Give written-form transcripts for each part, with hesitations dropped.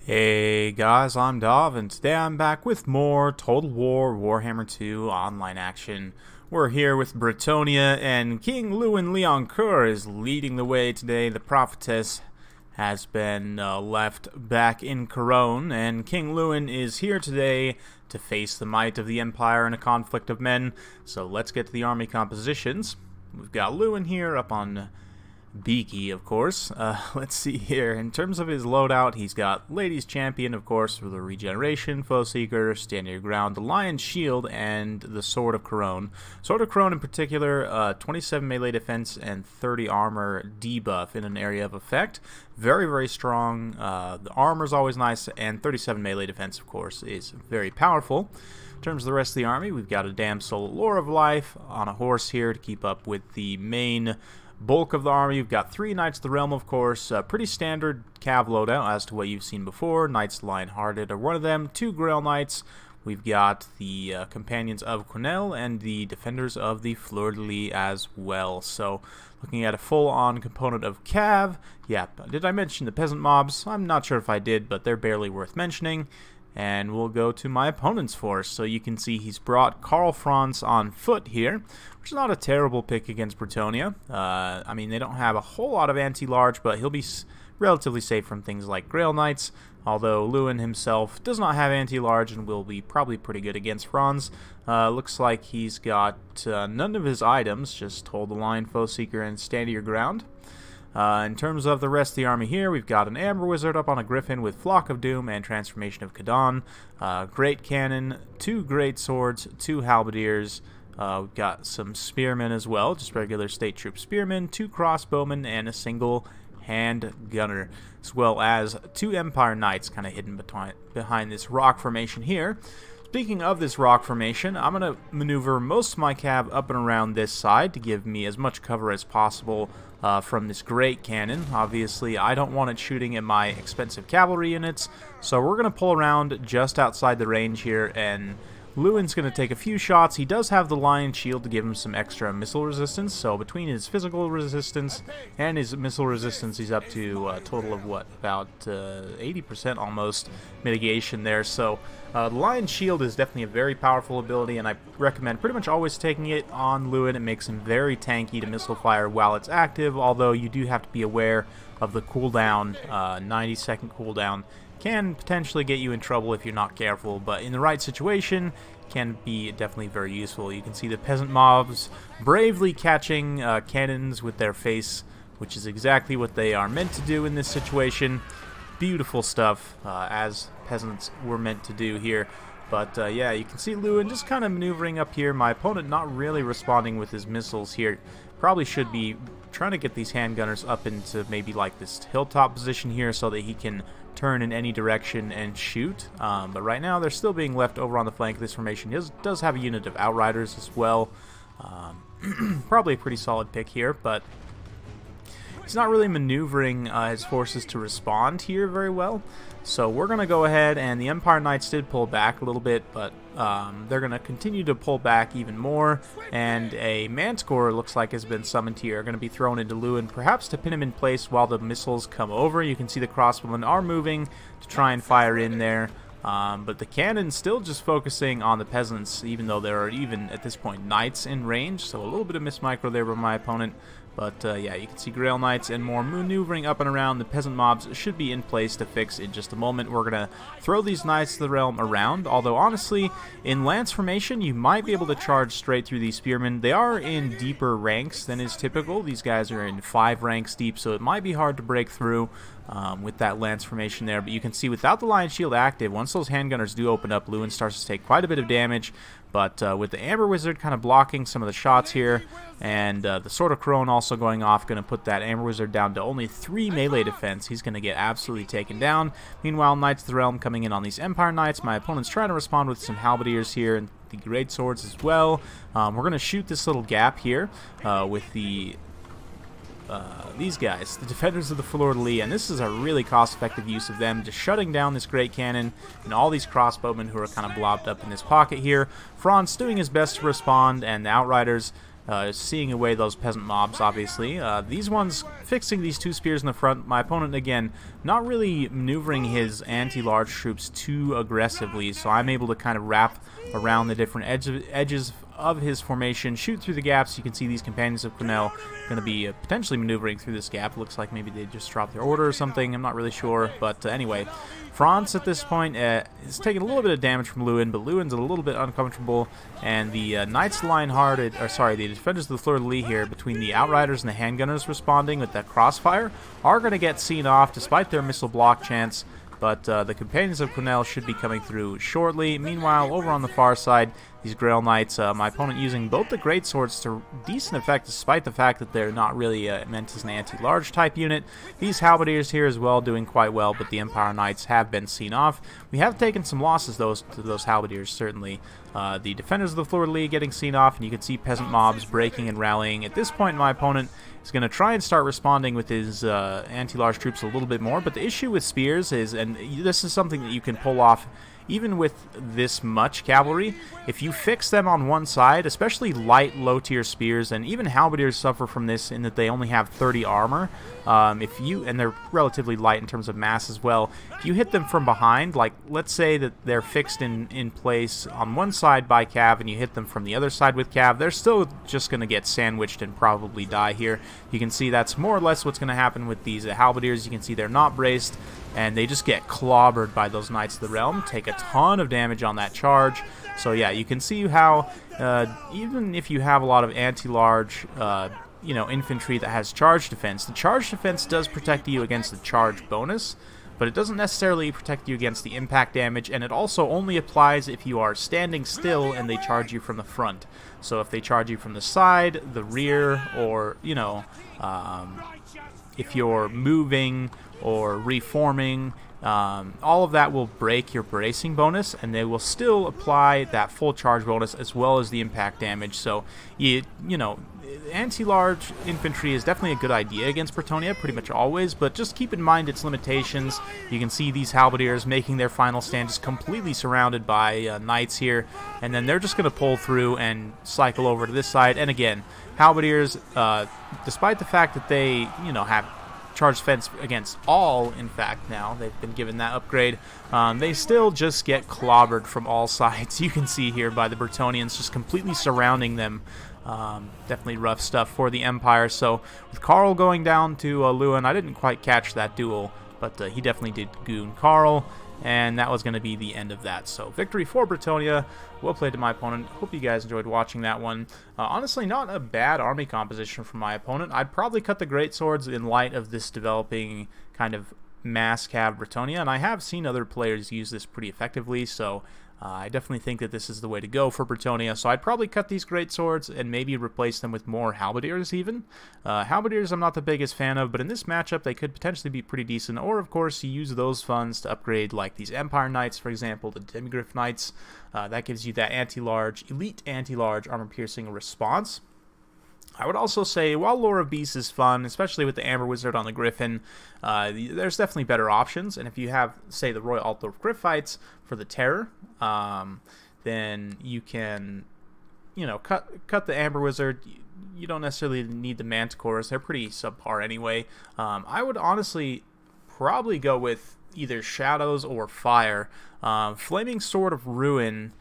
Hey guys, I'm Dov, and today I'm back with more Total War Warhammer 2 online action. We're here with Bretonnia, and King Louen Leoncoeur is leading the way today. The prophetess has been left back in Couronne, and King Louen is here today to face the might of the Empire in a conflict of men. So let's get to the army compositions. We've got Louen here up on Beaky, of course. Let's see here. In terms of his loadout, he's got Ladies Champion, of course, for the regeneration, Foe Seeker, Stand Your Ground, the Lion's Shield, and the Sword of Couronne. Sword of Couronne in particular, 27 melee defense and 30 armor debuff in an area of effect. Very, very strong. The armor's always nice, and 37 melee defense, of course, is very powerful. In terms of the rest of the army, we've got a Damsel Lore of Life on a horse here to keep up with the main bulk of the army. You've got 3 Knights of the Realm, of course, pretty standard cav loadout as to what you've seen before. Knights Lion-Hearted are one of them, 2 Grail Knights. We've got the Companions of Quenelle and the Defenders of the Fleur-de-Lis as well. So, looking at a full-on component of cav. Yeah, did I mention the peasant mobs? I'm not sure if I did, but they're barely worth mentioning. And we'll go to my opponent's force. So you can see he's brought Karl Franz on foot here, which is not a terrible pick against Bretonnia. I mean, they don't have a whole lot of anti-large, but he'll be relatively safe from things like Grail Knights, although Louen himself does not have anti-large and will be probably pretty good against Franz. Looks like he's got none of his items, just Hold the Line, Foe Seeker, and Stand Your Ground. In terms of the rest of the army here, we've got an Amber Wizard up on a Griffin with Flock of Doom and Transformation of Kadon, Great Cannon, 2 Great Swords, 2 Halberdiers. We've got some Spearmen as well, just regular State Troop Spearmen, 2 Crossbowmen, and a single Hand Gunner, as well as 2 Empire Knights kind of hidden behind this rock formation here. Speaking of this rock formation, I'm going to maneuver most of my cav up and around this side to give me as much cover as possible from this great cannon. Obviously, I don't want it shooting at my expensive cavalry units, so we're going to pull around just outside the range here, and Louen's going to take a few shots. He does have the Lion Shield to give him some extra missile resistance, so between his physical resistance and his missile resistance, he's up to a total of, what, about 80% almost mitigation there. So the Lion Shield is definitely a very powerful ability, and I recommend pretty much always taking it on Louen. It makes him very tanky to missile fire while it's active, although you do have to be aware of the cooldown. 90-second cooldown can potentially get you in trouble if you're not careful, but in the right situation can be definitely very useful. You can see the peasant mobs bravely catching cannons with their face, which is exactly what they are meant to do in this situation. Beautiful stuff, as peasants were meant to do here. But yeah, you can see Louen just kind of maneuvering up here. My opponent not really responding with his missiles here. Probably should be trying to get these handgunners up into maybe like this hilltop position here so that he can turn in any direction and shoot. But right now they're still being left over on the flank of this formation. He does have a unit of Outriders as well. Probably a pretty solid pick here, but he's not really maneuvering his forces to respond here very well. So we're going to go ahead, and the Empire Knights did pull back a little bit, but they're going to continue to pull back even more, and a Manticore looks like has been summoned here, going to be thrown into Louen, perhaps to pin him in place while the missiles come over. You can see the crossbowmen are moving to try and fire in there, but the cannon's still just focusing on the peasants, even though there are even, at this point, Knights in range, so a little bit of mismicro there by my opponent. But yeah, you can see Grail Knights and more maneuvering up and around. The peasant mobs should be in place to fix in just a moment. We're going to throw these Knights of the Realm around, although honestly, in Lance formation, you might be able to charge straight through these Spearmen. They are in deeper ranks than is typical. These guys are in 5 ranks deep, so it might be hard to break through with that Lance formation there. But you can see without the Lion Shield active, once those handgunners do open up, Louen starts to take quite a bit of damage. But with the Amber Wizard kind of blocking some of the shots here, and the Sword of Couronne also going off, going to put that Amber Wizard down to only 3 melee defense. He's going to get absolutely taken down. Meanwhile, Knights of the Realm coming in on these Empire Knights. My opponent's trying to respond with some Halberdiers here and the Great Swords as well. We're going to shoot this little gap here with the these guys, the Defenders of the Fleur-de-Lis, and this is a really cost-effective use of them, just shutting down this great cannon and all these crossbowmen who are kind of blobbed up in this pocket here. Franz doing his best to respond, and the Outriders seeing away those peasant mobs, obviously. These ones, fixing these 2 spears in the front, my opponent, again, not really maneuvering his anti-large troops too aggressively, so I'm able to kind of wrap around the different edges of his formation, shoot through the gaps. You can see these companions of Quenelle going to be potentially maneuvering through this gap. Looks like maybe they just dropped their order or something. I'm not really sure, but anyway, France at this point is taking a little bit of damage from Louen, but Leuen's a little bit uncomfortable, and the Knights Lionhearted, or sorry, the Defenders of the Fleur-de-Lis here, between the Outriders and the Handgunners responding with that crossfire, are going to get seen off despite their missile block chance. But the Companions of Quenelle should be coming through shortly. Meanwhile, over on the far side, these Grail Knights, my opponent using both the Greatswords to decent effect, despite the fact that they're not really meant as an anti-large type unit. These Halberdiers here as well doing quite well, but the Empire Knights have been seen off. We have taken some losses to those Halberdiers, certainly. The Defenders of the Fleur-de-Lis getting seen off, and you can see peasant mobs breaking and rallying. At this point, my opponent is going to try and start responding with his anti-large troops a little bit more, but the issue with spears is, and this is something that you can pull off even with this much cavalry, if you fix them on one side, especially light, low-tier spears, and even halberdiers suffer from this in that they only have 30 armor, and they're relatively light in terms of mass as well, if you hit them from behind, like, let's say that they're fixed in place on one side by cav, and you hit them from the other side with cav, they're still just going to get sandwiched and probably die here. You can see that's more or less what's going to happen with these halberdiers. You can see they're not braced, and they just get clobbered by those Knights of the Realm, take a ton of damage on that charge. So yeah, you can see how even if you have a lot of anti-large infantry that has charge defense, the charge defense does protect you against the charge bonus, but it doesn't necessarily protect you against the impact damage, and it also only applies if you are standing still and they charge you from the front. So if they charge you from the side, the rear, or if you're moving or reforming, all of that will break your bracing bonus, and they will still apply that full charge bonus as well as the impact damage. So anti-large infantry is definitely a good idea against Bretonnia, pretty much always, but just keep in mind its limitations. You can see these halberdiers making their final stand, just completely surrounded by knights here, and then they're just going to pull through and cycle over to this side. And again, halberdiers, despite the fact that they have charge defense against all, in fact, now they've been given that upgrade, they still just get clobbered from all sides. You can see here by the Bretonnians just completely surrounding them. Definitely rough stuff for the Empire. So with Karl going down to Louen, I didn't quite catch that duel, but he definitely did goon Karl, and that was going to be the end of that. So victory for Bretonnia. Well played to my opponent. Hope you guys enjoyed watching that one. Honestly, not a bad army composition from my opponent. I'd probably cut the greatswords in light of this developing kind of mass cav Bretonnia, and I have seen other players use this pretty effectively, so I definitely think that this is the way to go for Bretonnia. So I'd probably cut these greatswords and maybe replace them with more halberdiers even. Halberdiers I'm not the biggest fan of, but in this matchup they could potentially be pretty decent. Or of course you use those funds to upgrade like these Empire Knights, for example, the Demigryph Knights. That gives you that elite anti-large armor-piercing response. I would also say, while Lore of Beasts is fun, especially with the Amber Wizard on the Griffin, there's definitely better options. And if you have, say, the Royal Altdorf Griffites for the Terror, then you can, cut the Amber Wizard. You don't necessarily need the Manticores. They're pretty subpar anyway. I would honestly probably go with either Shadows or Fire. Flaming Sword of Ruin...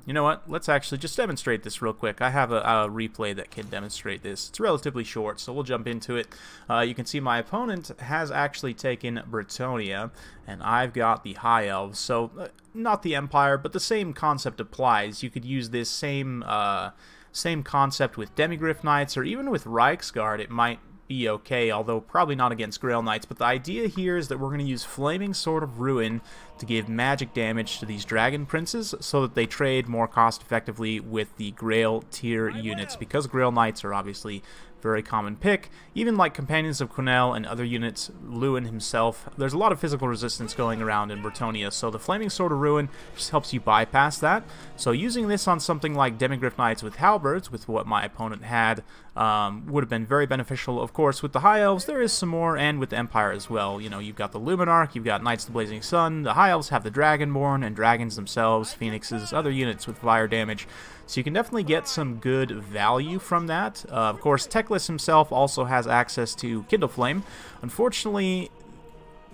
you know what? Let's actually just demonstrate this real quick. I have a replay that can demonstrate this. It's relatively short, so we'll jump into it. You can see my opponent has actually taken Bretonnia, and I've got the High Elves. So, not the Empire, but the same concept applies. You could use this same concept with Demigryph Knights, or even with Reichsguard. It might be okay, although probably not against Grail Knights. But the idea here is that we're going to use Flaming Sword of Ruin to give magic damage to these Dragon Princes so that they trade more cost effectively with the Grail tier units, because Grail Knights are obviously very common pick. Even like Companions of Quenelle and other units, Louen himself, there's a lot of physical resistance going around in Bretonnia, so the Flaming Sword of Ruin just helps you bypass that. So using this on something like Demigryph Knights with Halberds, with what my opponent had, would have been very beneficial. Of course, with the High Elves, there is some more, and with the Empire as well. You know, you've got the Luminarch, you've got Knights of the Blazing Sun, the High Elves have the Dragonborn, and dragons themselves, phoenixes, other units with fire damage. So you can definitely get some good value from that. Of course, Teclis himself also has access to Kindle Flame. Unfortunately,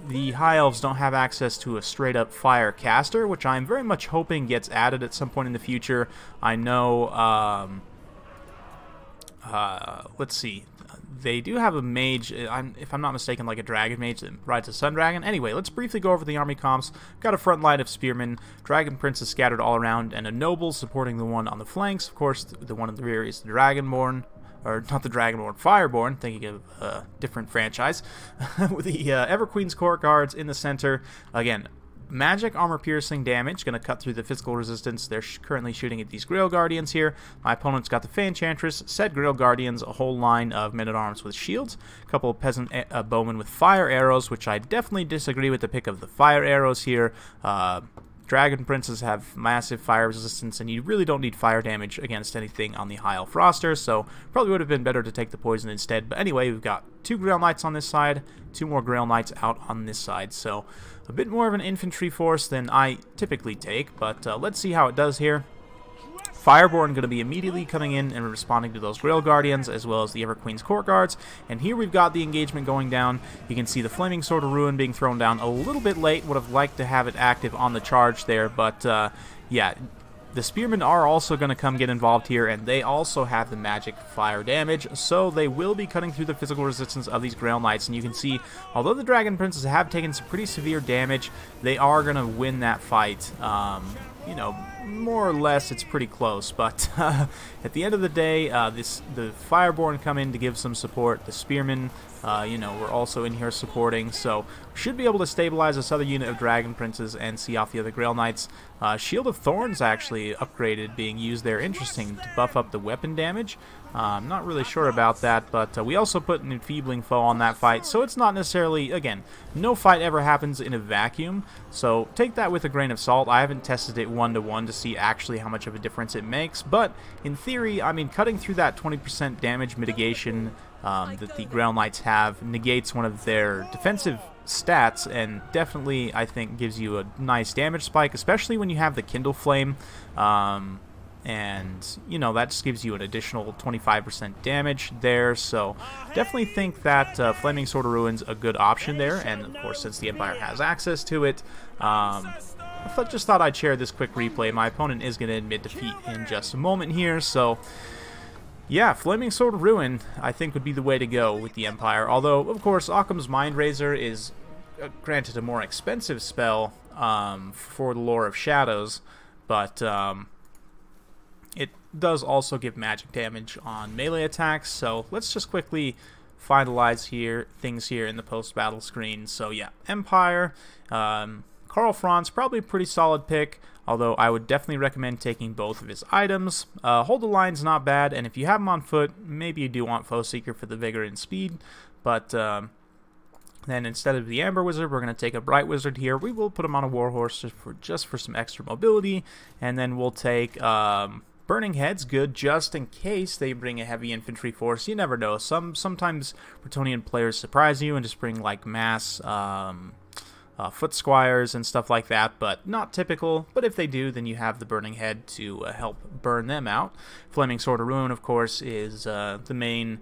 the High Elves don't have access to a straight-up fire caster, which I'm very much hoping gets added at some point in the future. I know, let's see, they do have a mage, if I'm not mistaken, like a dragon mage that rides a sun dragon. Anyway, let's briefly go over the army comps. Got a front line of spearmen, dragon princes scattered all around, and a noble supporting the one on the flanks. Of course, the one in the rear is the dragonborn. Or not the Dragonborn, Fireborn, thinking of a different franchise. With the Everqueen's Court Guards in the center. Again, magic armor piercing damage, going to cut through the physical resistance. They're currently shooting at these Grail Guardians here. My opponent's got the Fey Enchantress, said Grail Guardians, a whole line of men-at-arms with shields, a couple of peasant bowmen with fire arrows, which I definitely disagree with the pick of the fire arrows here. Dragon Princes have massive fire resistance, and you really don't need fire damage against anything on the High Elf roster, so probably would have been better to take the poison instead. But anyway, we've got 2 Grail Knights on this side, 2 more Grail Knights out on this side, so a bit more of an infantry force than I typically take, but let's see how it does here. Fireborn going to be immediately coming in and responding to those Grail Guardians, as well as the Everqueen's Court Guards. And here we've got the engagement going down. You can see the Flaming Sword of Ruin being thrown down a little bit late. Would have liked to have it active on the charge there, but yeah, the Spearmen are also going to come get involved here, and they also have the magic fire damage, so they will be cutting through the physical resistance of these Grail Knights. And you can see, although the Dragon Princes have taken some pretty severe damage, they are going to win that fight. You know, more or less it's pretty close, but at the end of the day, the Fireborn come in to give some support. The Spearmen, you know, we're also in here supporting, so should be able to stabilize this other unit of Dragon Princes and see off the other Grail Knights. Shield of Thorns actually upgraded, being used there. Interesting, to buff up the weapon damage. I'm not really sure about that, but we also put an Enfeebling Foe on that fight, so it's not necessarily, again, no fight ever happens in a vacuum, so take that with a grain of salt. I haven't tested it one-to-one to see actually how much of a difference it makes, but in theory, I mean, cutting through that 20% damage mitigation that the Grail Knights have negates one of their defensive stats, and definitely, I think, gives you a nice damage spike, especially when you have the Kindle Flame. And, you know, that just gives you an additional 25% damage there, so definitely think that Flaming Sword of Ruin's a good option there, and of course, since the Empire has access to it, I just thought I'd share this quick replay. My opponent is going to admit defeat in just a moment here, so yeah, Flaming Sword of Ruin, I think, would be the way to go with the Empire, although, of course, Occam's Mind Razor is, granted, a more expensive spell for the Lore of Shadows, but it does also give magic damage on melee attacks, so let's just quickly finalize things here in the post-battle screen. So yeah, Empire, Karl Franz, probably a pretty solid pick, although I would definitely recommend taking both of his items. Hold the Line's not bad, and if you have him on foot, maybe you do want Foe Seeker for the vigor and speed, but then instead of the Amber Wizard, we're going to take a Bright Wizard here. We will put him on a Warhorse just for some extra mobility, and then we'll take Burning Head's good just in case they bring a heavy infantry force. You never know. Sometimes Bretonnian players surprise you and just bring like mass foot squires and stuff like that, but not typical. But if they do, then you have the Burning Head to help burn them out. Flaming Sword of Ruin, of course, is the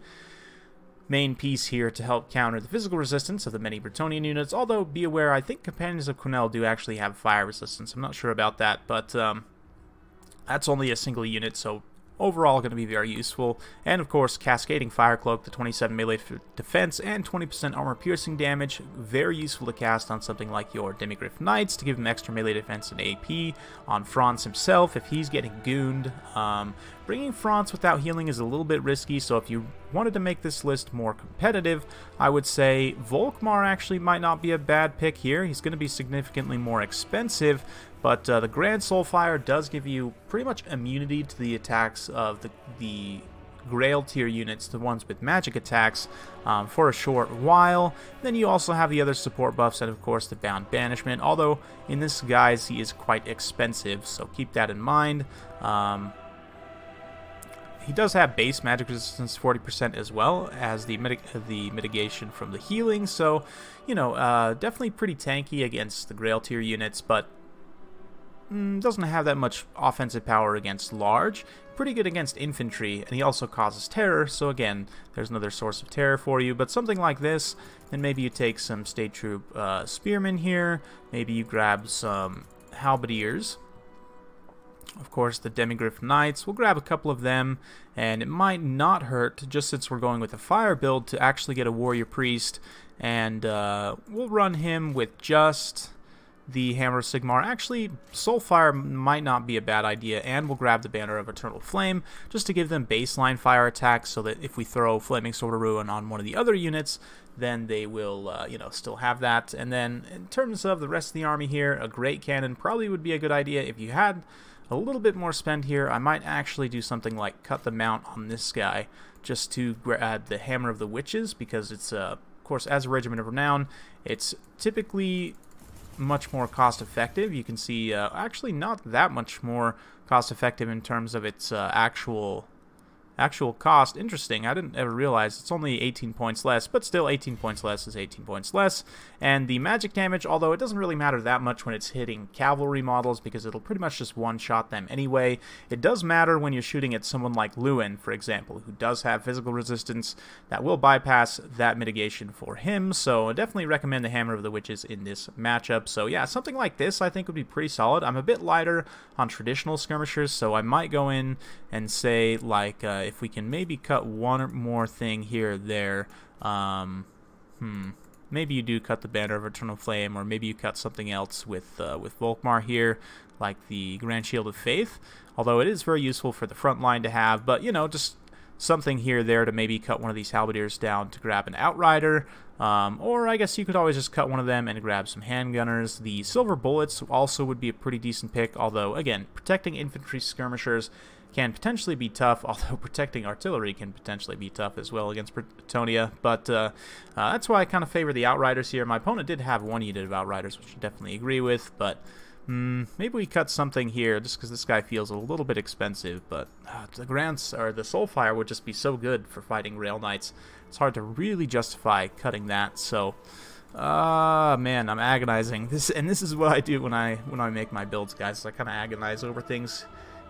main piece here to help counter the physical resistance of the many Bretonnian units, although be aware, I think Companions of Quenelle do actually have fire resistance. I'm not sure about that, but that's only a single unit, so overall going to be very useful. And of course, Cascading Fire Cloak, the 27 melee defense and 20% armor piercing damage, very useful to cast on something like your Demigryph Knights to give him extra melee defense and AP. On Franz himself, if he's getting gooned, bringing Franz without healing is a little bit risky, so if you wanted to make this list more competitive, I would say Volkmar actually might not be a bad pick here. He's going to be significantly more expensive, but the Grand Soulfire does give you pretty much immunity to the attacks of the Grail tier units, the ones with magic attacks, for a short while. Then you also have the other support buffs, and of course the Bound Banishment, although in this guise he is quite expensive, so keep that in mind. He does have base magic resistance 40% as well as the mitigation from the healing, so, you know, definitely pretty tanky against the Grail tier units, but doesn't have that much offensive power against large. Pretty good against infantry, and he also causes terror, so again, there's another source of terror for you. But something like this, and maybe you take some State Troop Spearmen here, maybe you grab some Halberdiers. Of course, the Demigryph Knights, we'll grab a couple of them, and it might not hurt, just since we're going with a fire build, to actually get a Warrior Priest, and we'll run him with just the Hammer of Sigmar. Actually, Soulfire might not be a bad idea, and we'll grab the Banner of Eternal Flame, just to give them baseline fire attacks, so that if we throw Flaming Sword of Ruin on one of the other units, then they will, you know, still have that. And then, in terms of the rest of the army here, a Great Cannon probably would be a good idea. If you had a little bit more spend here, I might actually do something like cut the mount on this guy, just to grab the Hammer of the Witches, because it's, of course, as a Regiment of Renown, it's typically much more cost effective. You can see actually not that much more cost effective in terms of its actual cost. Interesting, I didn't ever realize it's only 18 points less, but still 18 points less is 18 points less. And the magic damage, although it doesn't really matter that much when it's hitting cavalry models, because it'll pretty much just one-shot them anyway, it does matter when you're shooting at someone like Louen, for example, who does have physical resistance that will bypass that mitigation for him. So I definitely recommend the Hammer of the Witches in this matchup. So yeah, something like this I think would be pretty solid. I'm a bit lighter on traditional skirmishers, so I might go in and say, like, if we can maybe cut one or more thing here or there, maybe you do cut the Banner of Eternal Flame, or maybe you cut something else with Volkmar here, like the Grand Shield of Faith, although it is very useful for the front line to have. But, you know, just something here or there to maybe cut one of these Halberdiers down to grab an Outrider, or I guess you could always just cut one of them and grab some handgunners. The Silver Bullets also would be a pretty decent pick, although, again, protecting infantry skirmishers can potentially be tough, although protecting artillery can potentially be tough as well against Bretonnia. But that's why I kind of favor the Outriders here. My opponent did have one unit of Outriders, which I definitely agree with, but maybe we cut something here just because this guy feels a little bit expensive. But the Soulfire would just be so good for fighting Rail Knights. It's hard to really justify cutting that. So man, I'm agonizing. This is what I do when I make my builds, guys. So I kind of agonize over things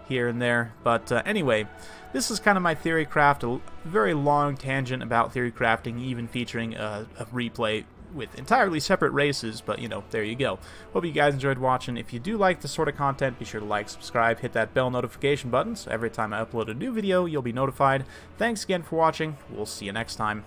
here and there. But anyway, this is kind of my theory craft, a very long tangent about theory crafting, even featuring a replay with entirely separate races, but, you know, there you go. Hope you guys enjoyed watching. If you do like this sort of content, be sure to like, subscribe, hit that bell notification button, so every time I upload a new video, you'll be notified. Thanks again for watching. We'll see you next time.